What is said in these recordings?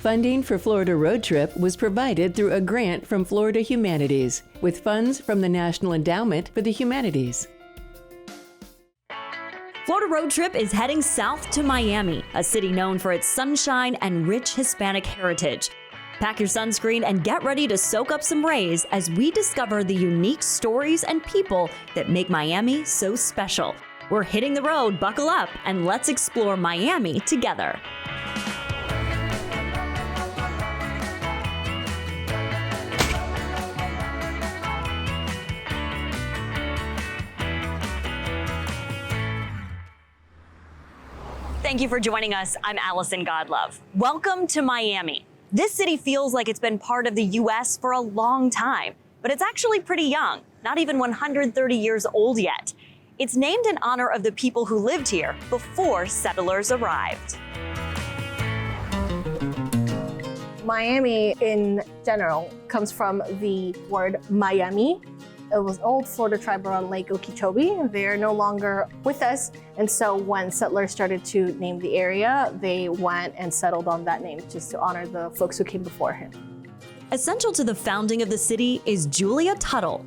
Funding for Florida Road Trip was provided through a grant from Florida Humanities, with funds from the National Endowment for the Humanities. Florida Road Trip is heading south to Miami, a city known for its sunshine and rich Hispanic heritage. Pack your sunscreen and get ready to soak up some rays as we discover the unique stories and people that make Miami so special. We're hitting the road, buckle up, and let's explore Miami together. Thank you for joining us. I'm Allison Godlove. Welcome to Miami. This city feels like it's been part of the U.S. for a long time, but it's actually pretty young, not even 130 years old yet. It's named in honor of the people who lived here before settlers arrived. Miami in general comes from the word Miami. It was an old Florida tribe around Lake Okeechobee. They're no longer with us. And so when settlers started to name the area, they went and settled on that name just to honor the folks who came before him. Essential to the founding of the city is Julia Tuttle.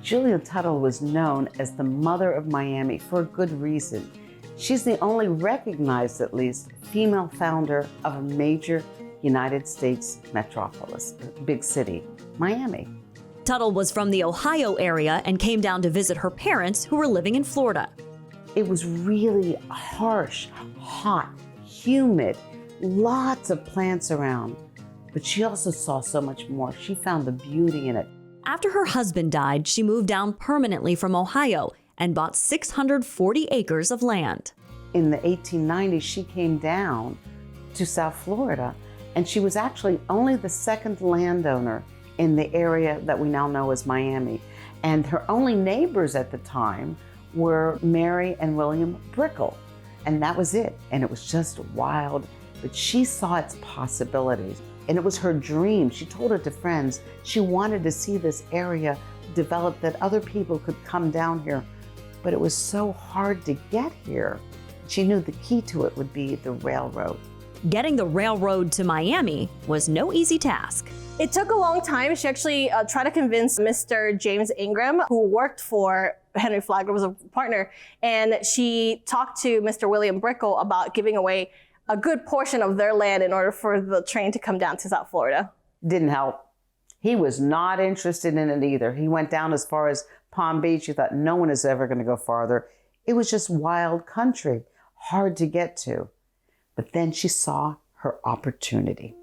Julia Tuttle was known as the mother of Miami for a good reason. She's the only recognized, at least, female founder of a major United States metropolis, a big city, Miami. Tuttle was from the Ohio area and came down to visit her parents who were living in Florida. It was really harsh, hot, humid, lots of plants around. But she also saw so much more. She found the beauty in it. After her husband died, she moved down permanently from Ohio and bought 640 acres of land. In the 1890s, she came down to South Florida, and she was actually only the second landowner in the area that we now know as Miami. And her only neighbors at the time were Mary and William Brickell. And that was it. And it was just wild. But she saw its possibilities. And it was her dream. She told it to friends. She wanted to see this area develop, that other people could come down here. But it was so hard to get here. She knew the key to it would be the railroad. Getting the railroad to Miami was no easy task. It took a long time. She actually tried to convince Mr. James Ingram, who worked for Henry Flagler, was a partner, and she talked to Mr. William Brickell about giving away a good portion of their land in order for the train to come down to South Florida. Didn't help. He was not interested in it either. He went down as far as Palm Beach. He thought no one is ever going to go farther. It was just wild country, hard to get to. But then she saw her opportunity.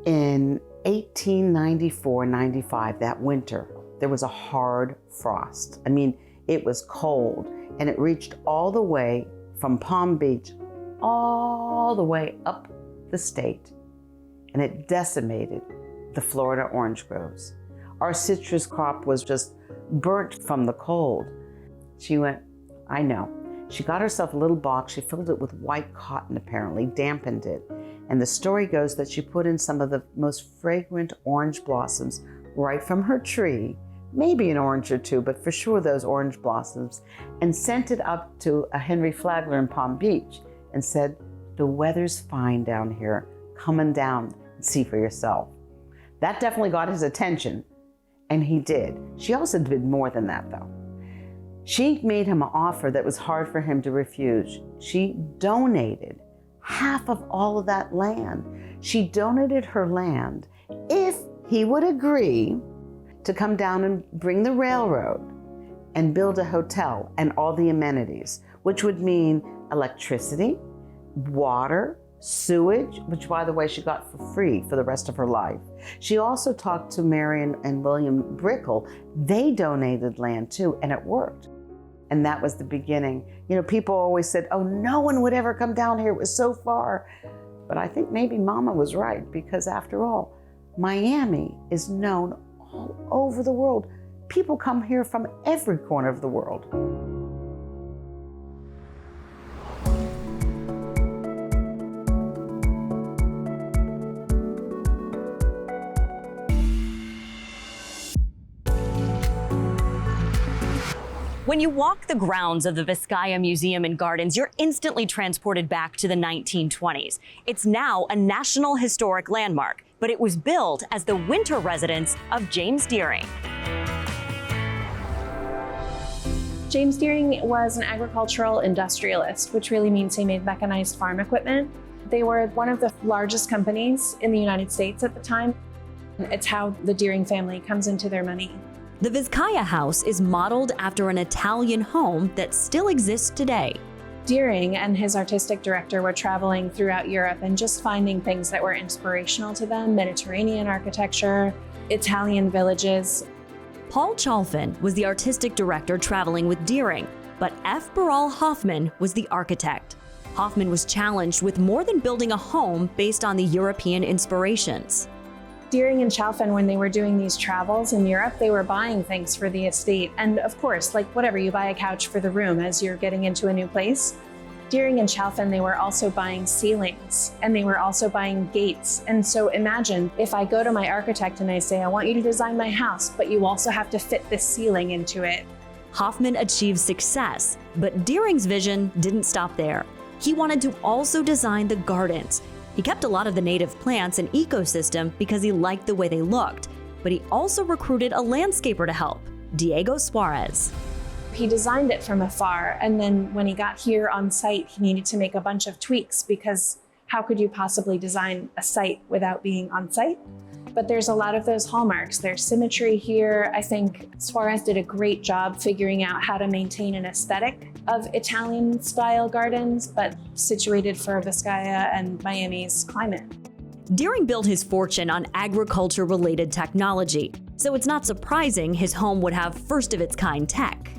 In 1894-95, that winter, there was a hard frost. I mean, it was cold, and it reached all the way from Palm Beach, all the way up the state, and it decimated the Florida orange groves. Our citrus crop was just burnt from the cold. She went, I know. She got herself a little box. She filled it with white cotton, apparently, dampened it. And the story goes that she put in some of the most fragrant orange blossoms right from her tree, maybe an orange or two, but for sure those orange blossoms, and sent it up to a Henry Flagler in Palm Beach and said, the weather's fine down here. Come on down and see for yourself. That definitely got his attention, and he did. She also did more than that, though. She made him an offer that was hard for him to refuse. She donated half of all of that land. She donated her land if he would agree to come down and bring the railroad and build a hotel and all the amenities, which would mean electricity, water, sewage, which, by the way, she got for free for the rest of her life. She also talked to Mary and William Brickell. They donated land too, and it worked. And that was the beginning. You know, people always said, oh, no one would ever come down here. It was so far. But I think maybe Mama was right, because after all, Miami is known all over the world. People come here from every corner of the world. When you walk the grounds of the Vizcaya Museum and Gardens, you're instantly transported back to the 1920s. It's now a National Historic Landmark, but it was built as the winter residence of James Deering. James Deering was an agricultural industrialist, which really means he made mechanized farm equipment. They were one of the largest companies in the United States at the time. It's how the Deering family comes into their money. The Vizcaya house is modeled after an Italian home that still exists today. Deering and his artistic director were traveling throughout Europe and just finding things that were inspirational to them: Mediterranean architecture, Italian villages. Paul Chalfin was the artistic director traveling with Deering, but F. Baral Hoffman was the architect. Hoffman was challenged with more than building a home based on the European inspirations. Deering and Chalfin, when they were doing these travels in Europe, they were buying things for the estate. And of course, like whatever, you buy a couch for the room as you're getting into a new place. Deering and Chalfin, they were also buying ceilings, and they were also buying gates. And so imagine if I go to my architect and I say, I want you to design my house, but you also have to fit this ceiling into it. Hoffman achieved success, but Deering's vision didn't stop there. He wanted to also design the gardens. He kept a lot of the native plants and ecosystem because he liked the way they looked, but he also recruited a landscaper to help, Diego Suarez. He designed it from afar, and then when he got here on site, he needed to make a bunch of tweaks because how could you possibly design a site without being on site? But there's a lot of those hallmarks. There's symmetry here. I think Suarez did a great job figuring out how to maintain an aesthetic of Italian style gardens, but situated for Vizcaya and Miami's climate. Deering built his fortune on agriculture-related technology, so it's not surprising his home would have first-of-its-kind tech.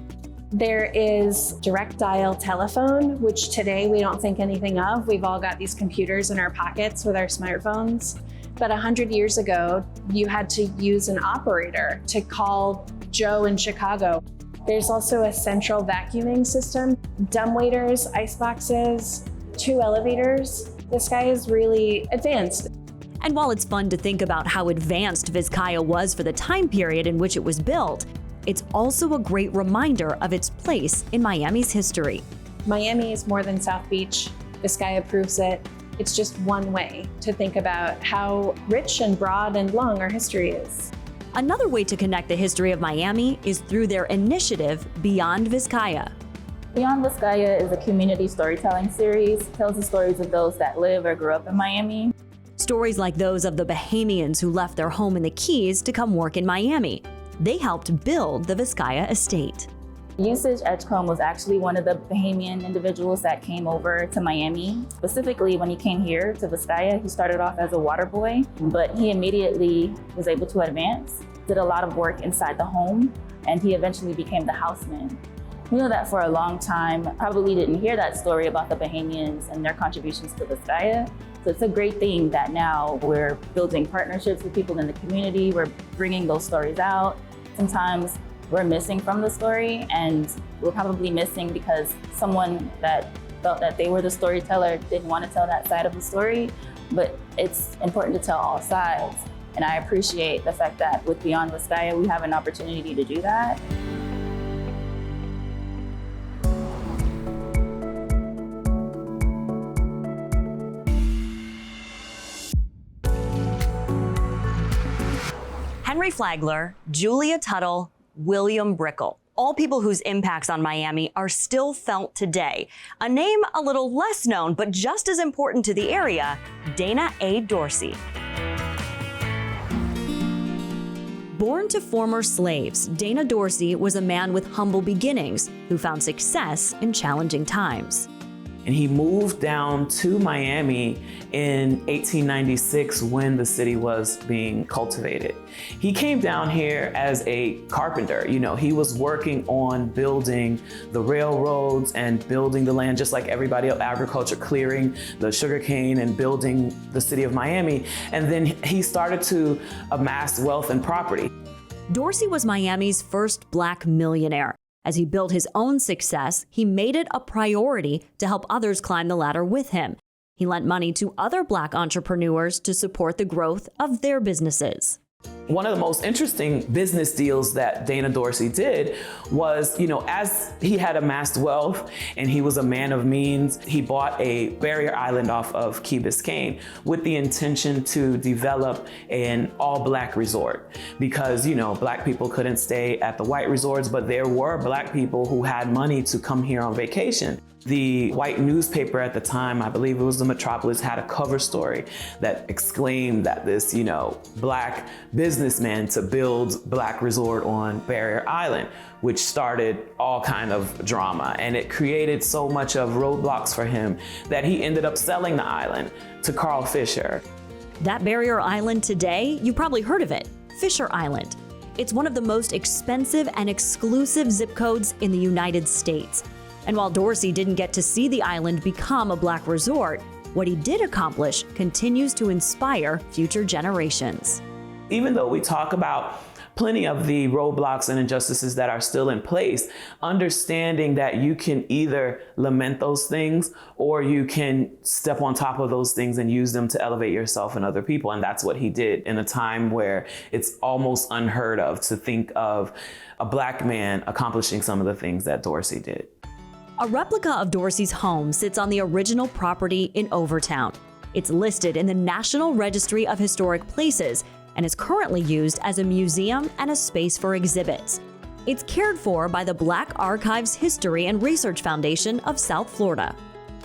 There is direct dial telephone, which today we don't think anything of. We've all got these computers in our pockets with our smartphones. But 100 years ago, you had to use an operator to call Joe in Chicago. There's also a central vacuuming system, dumbwaiters, ice boxes, 2 elevators. This guy is really advanced. And while it's fun to think about how advanced Vizcaya was for the time period in which it was built, it's also a great reminder of its place in Miami's history. Miami is more than South Beach. Vizcaya proves it. It's just one way to think about how rich and broad and long our history is. Another way to connect the history of Miami is through their initiative, Beyond Vizcaya. Beyond Vizcaya is a community storytelling series. It tells the stories of those that live or grew up in Miami. Stories like those of the Bahamians who left their home in the Keys to come work in Miami. They helped build the Vizcaya estate. Usage Edgecombe was actually one of the Bahamian individuals that came over to Miami. Specifically, when he came here to Vizcaya, he started off as a water boy, but he immediately was able to advance, did a lot of work inside the home, and he eventually became the houseman. We know that for a long time, probably didn't hear that story about the Bahamians and their contributions to Vizcaya. So it's a great thing that now we're building partnerships with people in the community, we're bringing those stories out. Sometimes we're missing from the story, and we're probably missing because someone that felt that they were the storyteller didn't want to tell that side of the story, but it's important to tell all sides. And I appreciate the fact that with Beyond Vizcaya, we have an opportunity to do that. Henry Flagler, Julia Tuttle, William Brickell, all people whose impacts on Miami are still felt today. A name a little less known, but just as important to the area, Dana A. Dorsey. Born to former slaves, Dana Dorsey was a man with humble beginnings who found success in challenging times. And he moved down to Miami in 1896 when the city was being cultivated. He came down here as a carpenter. You know, he was working on building the railroads and building the land just like everybody else, agriculture, clearing the sugarcane and building the city of Miami. And then he started to amass wealth and property. Dorsey was Miami's first Black millionaire. As he built his own success, he made it a priority to help others climb the ladder with him. He lent money to other Black entrepreneurs to support the growth of their businesses. One of the most interesting business deals that Dana Dorsey did was, as he had amassed wealth and he was a man of means, he bought a barrier island off of Key Biscayne with the intention to develop an all-black resort because, black people couldn't stay at the white resorts, but there were black people who had money to come here on vacation. The white newspaper at the time, I believe it was the Metropolis, had a cover story that exclaimed that this, black businessman to build black resort on Barrier Island, which started all kind of drama. And it created so much of roadblocks for him that he ended up selling the island to Carl Fisher. That Barrier Island today, you probably heard of it, Fisher Island. It's one of the most expensive and exclusive zip codes in the United States. And while Dorsey didn't get to see the island become a black resort, what he did accomplish continues to inspire future generations. Even though we talk about plenty of the roadblocks and injustices that are still in place, understanding that you can either lament those things or you can step on top of those things and use them to elevate yourself and other people. And that's what he did in a time where it's almost unheard of to think of a black man accomplishing some of the things that Dorsey did. A replica of Dorsey's home sits on the original property in Overtown. It's listed in the National Registry of Historic Places and is currently used as a museum and a space for exhibits. It's cared for by the Black Archives History and Research Foundation of South Florida.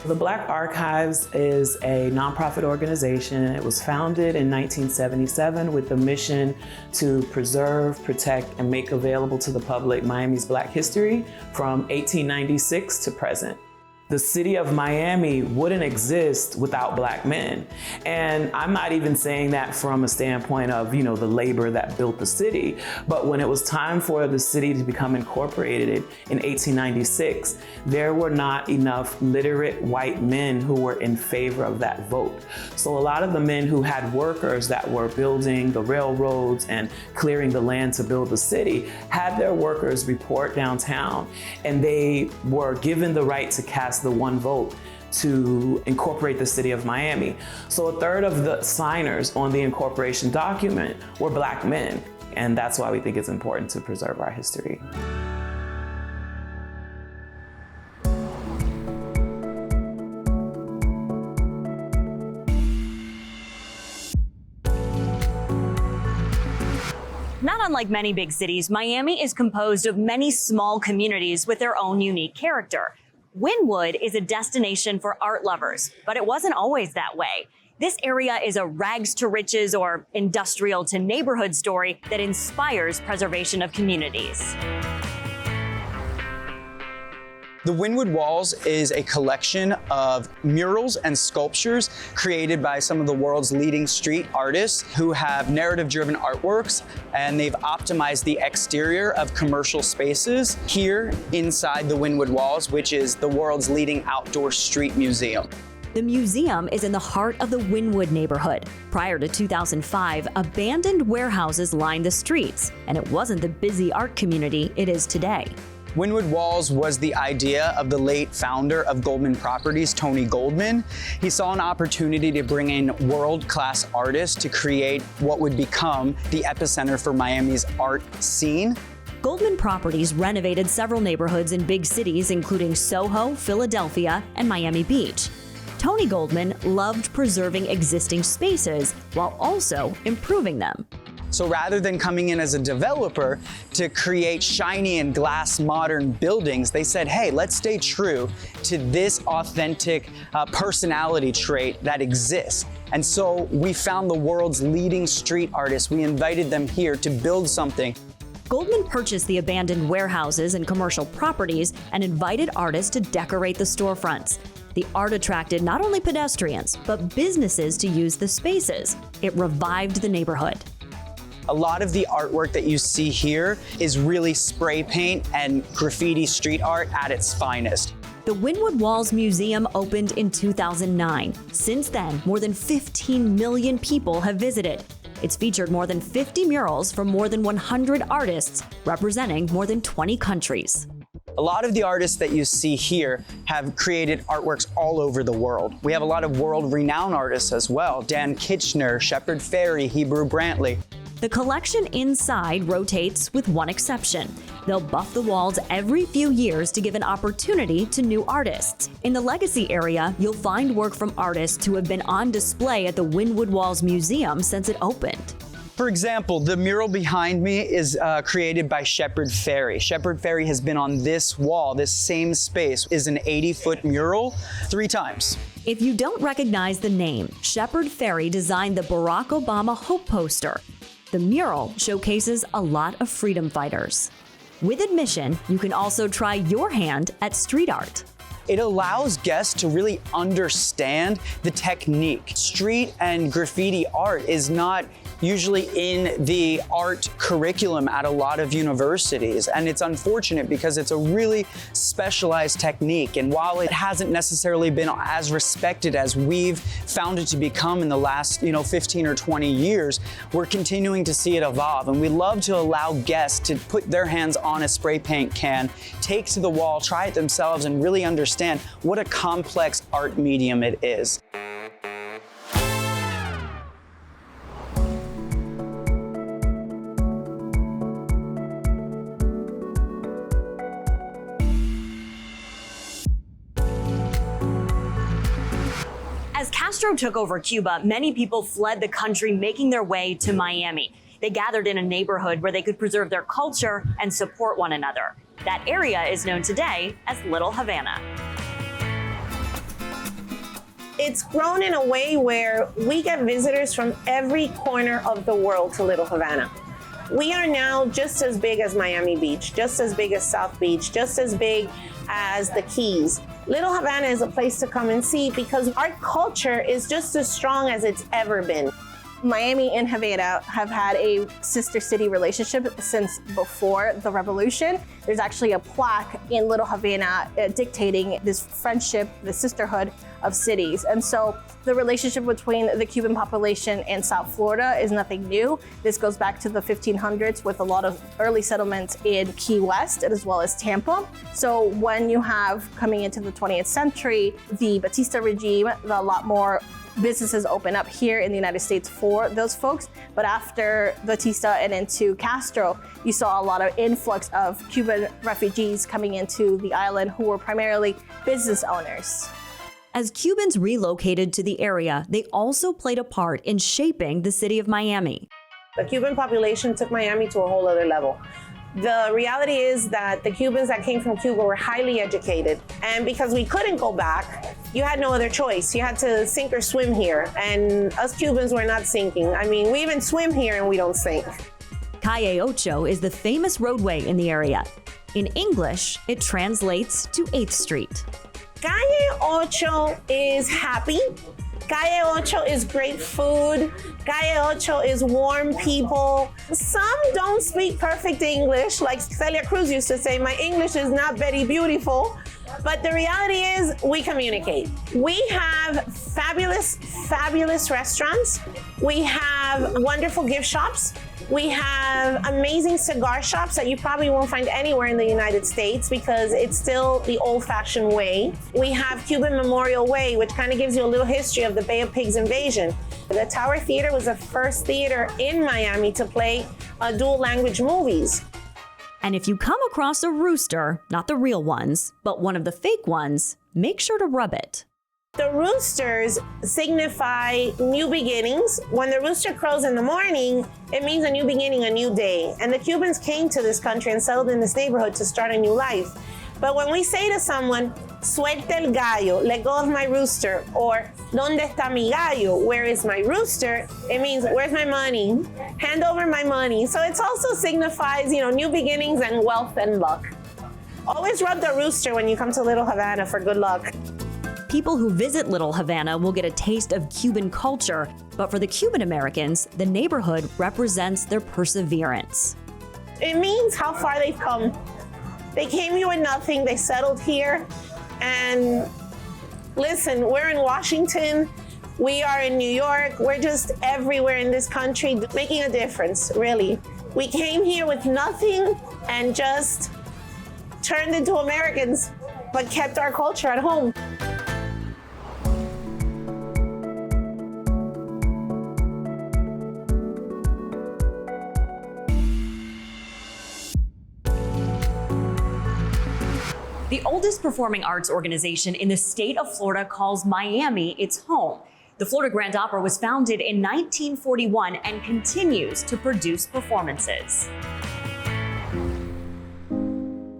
The Black Archives is a nonprofit organization. It was founded in 1977 with the mission to preserve, protect, and make available to the public Miami's Black history from 1896 to present. The city of Miami wouldn't exist without black men. And I'm not even saying that from a standpoint of, the labor that built the city, but when it was time for the city to become incorporated in 1896, there were not enough literate white men who were in favor of that vote. So a lot of the men who had workers that were building the railroads and clearing the land to build the city had their workers report downtown, and they were given the right to cast the one vote to incorporate the city of Miami. So a third of the signers on the incorporation document were black men. And that's why we think it's important to preserve our history. Not unlike many big cities, Miami is composed of many small communities with their own unique character. Wynwood is a destination for art lovers, but it wasn't always that way. This area is a rags to riches or industrial to neighborhood story that inspires preservation of communities. The Wynwood Walls is a collection of murals and sculptures created by some of the world's leading street artists who have narrative-driven artworks, and they've optimized the exterior of commercial spaces here inside the Wynwood Walls, which is the world's leading outdoor street museum. The museum is in the heart of the Wynwood neighborhood. Prior to 2005, abandoned warehouses lined the streets, and it wasn't the busy art community it is today. Wynwood Walls was the idea of the late founder of Goldman Properties, Tony Goldman. He saw an opportunity to bring in world-class artists to create what would become the epicenter for Miami's art scene. Goldman Properties renovated several neighborhoods in big cities, including Soho, Philadelphia, and Miami Beach. Tony Goldman loved preserving existing spaces while also improving them. So rather than coming in as a developer to create shiny and glass modern buildings, they said, hey, let's stay true to this authentic personality trait that exists. And so we found the world's leading street artists. We invited them here to build something. Goldman purchased the abandoned warehouses and commercial properties and invited artists to decorate the storefronts. The art attracted not only pedestrians, but businesses to use the spaces. It revived the neighborhood. A lot of the artwork that you see here is really spray paint and graffiti street art at its finest. The Wynwood Walls Museum opened in 2009. Since then, more than 15 million people have visited. It's featured more than 50 murals from more than 100 artists, representing more than 20 countries. A lot of the artists that you see here have created artworks all over the world. We have a lot of world-renowned artists as well. Dan Kitchener, Shepard Fairey, Hebrew Brantley. The collection inside rotates with one exception. They'll buff the walls every few years to give an opportunity to new artists. In the Legacy area, you'll find work from artists who have been on display at the Wynwood Walls Museum since it opened. For example, the mural behind me is created by Shepard Fairey. Shepard Fairey has been on this wall, this same space, is an 80-foot mural 3 times. If you don't recognize the name, Shepard Fairey designed the Barack Obama Hope poster. The mural showcases a lot of freedom fighters. With admission, you can also try your hand at street art. It allows guests to really understand the technique. Street and graffiti art is not usually in the art curriculum at a lot of universities. And it's unfortunate because it's a really specialized technique. And while it hasn't necessarily been as respected as we've found it to become in the last 15 or 20 years, we're continuing to see it evolve. And we love to allow guests to put their hands on a spray paint can, take to the wall, try it themselves, and really understand what a complex art medium it is. As Castro took over Cuba, many people fled the country, making their way to Miami. They gathered in a neighborhood where they could preserve their culture and support one another. That area is known today as Little Havana. It's grown in a way where we get visitors from every corner of the world to Little Havana. We are now just as big as Miami Beach, just as big as South Beach, just as big as the Keys. Little Havana is a place to come and see because our culture is just as strong as it's ever been. Miami and Havana have had a sister city relationship since before the revolution. There's actually a plaque in Little Havana dictating this friendship, the sisterhood of cities. And so the relationship between the Cuban population and South Florida is nothing new. This goes back to the 1500s with a lot of early settlements in Key West as well as Tampa. So when you have coming into the 20th century, the Batista regime, a lot more businesses open up here in the United States for those folks. But after Batista and into Castro, you saw a lot of influx of Cuban refugees coming into the island who were primarily business owners. As Cubans relocated to the area, they also played a part in shaping the city of Miami. The Cuban population took Miami to a whole other level. The reality is that the Cubans that came from Cuba were highly educated. And because we couldn't go back, you had no other choice. You had to sink or swim here. And us Cubans were not sinking. I mean, we even swim here and we don't sink. Calle Ocho is the famous roadway in the area. In English, it translates to 8th Street. Calle Ocho is happy. Calle Ocho is great food. Calle Ocho is warm people. Some don't speak perfect English, like Celia Cruz used to say, my English is not very beautiful. But the reality is we communicate. We have fabulous, fabulous restaurants. We have wonderful gift shops. We have amazing cigar shops that you probably won't find anywhere in the United States because it's still the old-fashioned way. We have Cuban Memorial Way, which kind of gives you a little history of the Bay of Pigs invasion. The Tower Theater was the first theater in Miami to play dual language movies. And if you come across a rooster, not the real ones, but one of the fake ones, make sure to rub it. The roosters signify new beginnings. When the rooster crows in the morning, it means a new beginning, a new day. And the Cubans came to this country and settled in this neighborhood to start a new life. But when we say to someone, suelte el gallo, let go of my rooster, or ¿dónde está mi gallo? Where is my rooster? It means, where's my money? Hand over my money. So it also signifies, new beginnings and wealth and luck. Always rub the rooster when you come to Little Havana for good luck. People who visit Little Havana will get a taste of Cuban culture, but for the Cuban Americans, the neighborhood represents their perseverance. It means how far they've come. They came here with nothing, they settled here, and listen, we're in Washington, we are in New York, we're just everywhere in this country making a difference, really. We came here with nothing and just turned into Americans, but kept our culture at home. The oldest performing arts organization in the state of Florida calls Miami its home. The Florida Grand Opera was founded in 1941 and continues to produce performances.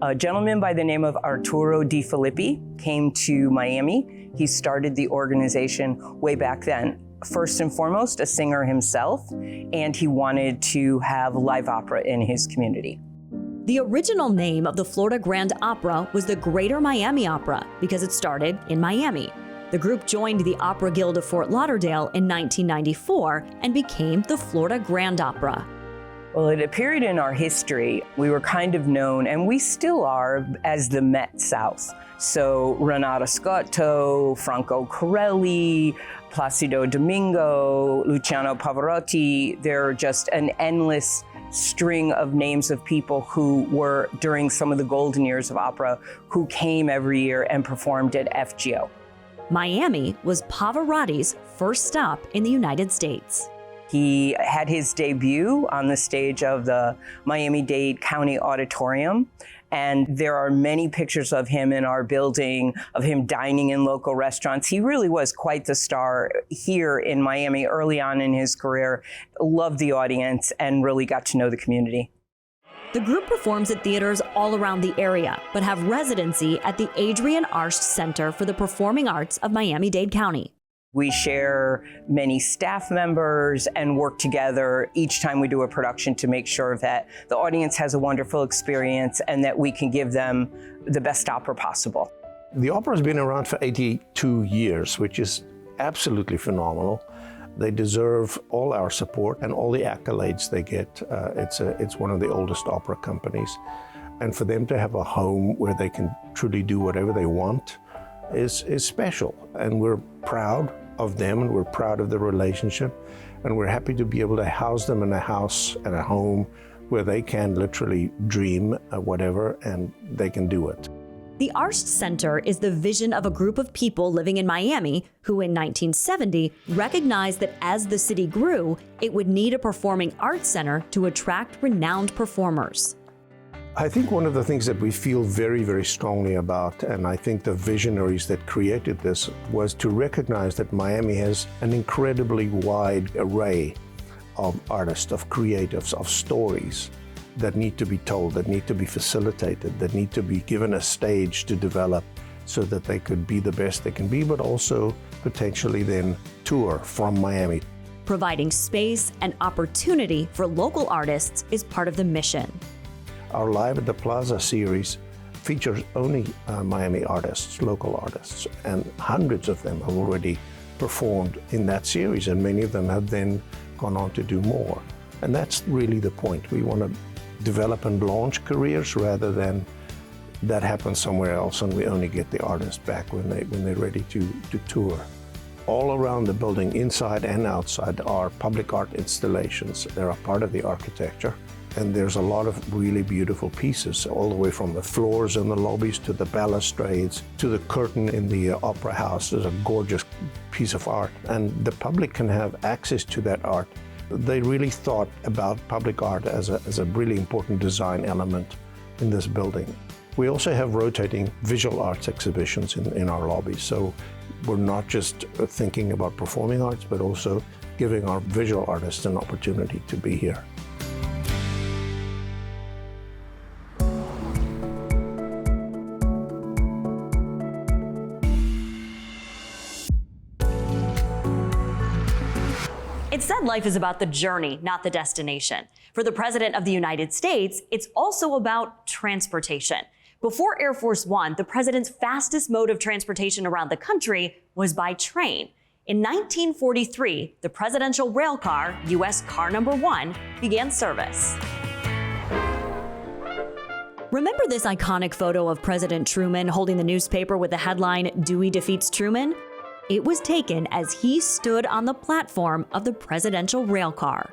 A gentleman by the name of Arturo Di Filippi came to Miami. He started the organization way back then. First and foremost, a singer himself, and he wanted to have live opera in his community. The original name of the Florida Grand Opera was the Greater Miami Opera because it started in Miami. The group joined the Opera Guild of Fort Lauderdale in 1994 and became the Florida Grand Opera. Well, at a period in our history, we were kind of known, and we still are, as the Met South. So Renata Scotto, Franco Corelli, Placido Domingo, Luciano Pavarotti, there are just an endless string of names of people who were, during some of the golden years of opera, who came every year and performed at FGO. Miami was Pavarotti's first stop in the United States. He had his debut on the stage of the Miami-Dade County Auditorium, and there are many pictures of him in our building, of him dining in local restaurants. He really was quite the star here in Miami early on in his career, loved the audience, and really got to know the community. The group performs at theaters all around the area, but have residency at the Adrienne Arsht Center for the Performing Arts of Miami-Dade County. We share many staff members and work together each time we do a production to make sure that the audience has a wonderful experience and that we can give them the best opera possible. The opera's been around for 82 years, which is absolutely phenomenal. They deserve all our support and all the accolades they get. It's one of the oldest opera companies. And for them to have a home where they can truly do whatever they want is special. And we're proud of them, and we're proud of the relationship, and we're happy to be able to house them in a house and a home where they can literally dream whatever, and they can do it. The Arsht Center is the vision of a group of people living in Miami who in 1970 recognized that as the city grew, it would need a performing arts center to attract renowned performers. I think one of the things that we feel very, very strongly about, and I think the visionaries that created this, was to recognize that Miami has an incredibly wide array of artists, of creatives, of stories that need to be told, that need to be facilitated, that need to be given a stage to develop so that they could be the best they can be, but also potentially then tour from Miami. Providing space and opportunity for local artists is part of the mission. Our Live at the Plaza series features only Miami artists, local artists, and hundreds of them have already performed in that series, and many of them have then gone on to do more. And that's really the point. We want to develop and launch careers rather than that happens somewhere else and we only get the artists back when they're ready to tour. All around the building, inside and outside, are public art installations. They're a part of the architecture. And there's a lot of really beautiful pieces, all the way from the floors in the lobbies to the balustrades to the curtain in the opera house. There's a gorgeous piece of art, and the public can have access to that art. They really thought about public art as a really important design element in this building. We also have rotating visual arts exhibitions in our lobby. So we're not just thinking about performing arts, but also giving our visual artists an opportunity to be here. It said life is about the journey, not the destination. For the President of the United States, it's also about transportation. Before Air Force One, the President's fastest mode of transportation around the country was by train. In 1943, the presidential rail car, U.S. Car Number 1, began service. Remember this iconic photo of President Truman holding the newspaper with the headline, "Dewey defeats Truman"? It was taken as he stood on the platform of the presidential rail car.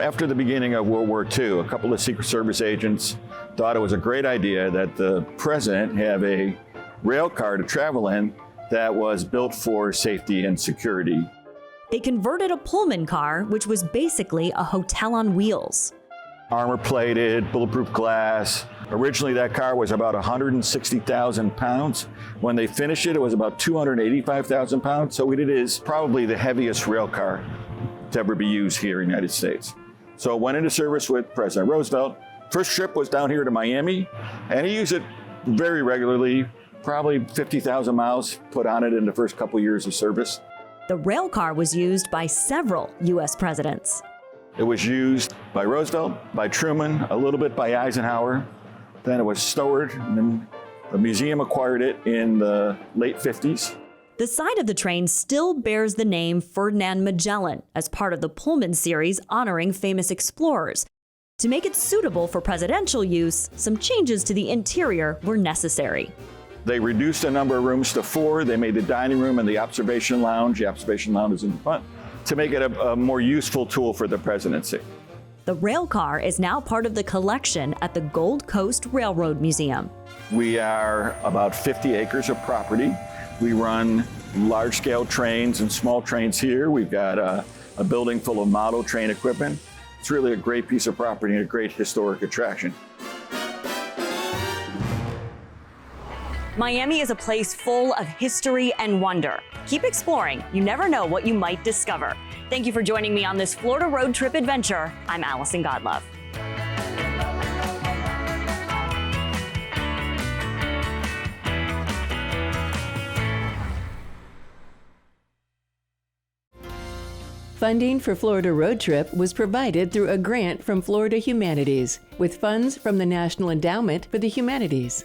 After the beginning of World War II, a couple of Secret Service agents thought it was a great idea that the president have a rail car to travel in that was built for safety and security. They converted a Pullman car, which was basically a hotel on wheels. Armor-plated, bulletproof glass, Originally, that car was about 160,000 pounds. When they finished it, it was about 285,000 pounds. So it is probably the heaviest rail car to ever be used here in the United States. So it went into service with President Roosevelt. First trip was down here to Miami, and he used it very regularly, probably 50,000 miles put on it in the first couple years of service. The rail car was used by several U.S. presidents. It was used by Roosevelt, by Truman, a little bit by Eisenhower. Then it was stored, and then the museum acquired it in the late 50s. The side of the train still bears the name Ferdinand Magellan as part of the Pullman series honoring famous explorers. To make it suitable for presidential use, some changes to the interior were necessary. They reduced the number of rooms to 4. They made the dining room and the observation lounge. The observation lounge is in the front to make it a more useful tool for the presidency. The rail car is now part of the collection at the Gold Coast Railroad Museum. We are about 50 acres of property. We run large-scale trains and small trains here. We've got a building full of model train equipment. It's really a great piece of property and a great historic attraction. Miami is a place full of history and wonder. Keep exploring. You never know what you might discover. Thank you for joining me on this Florida road trip adventure. I'm Allison Godlove. Funding for Florida Road Trip was provided through a grant from Florida Humanities, with funds from the National Endowment for the Humanities.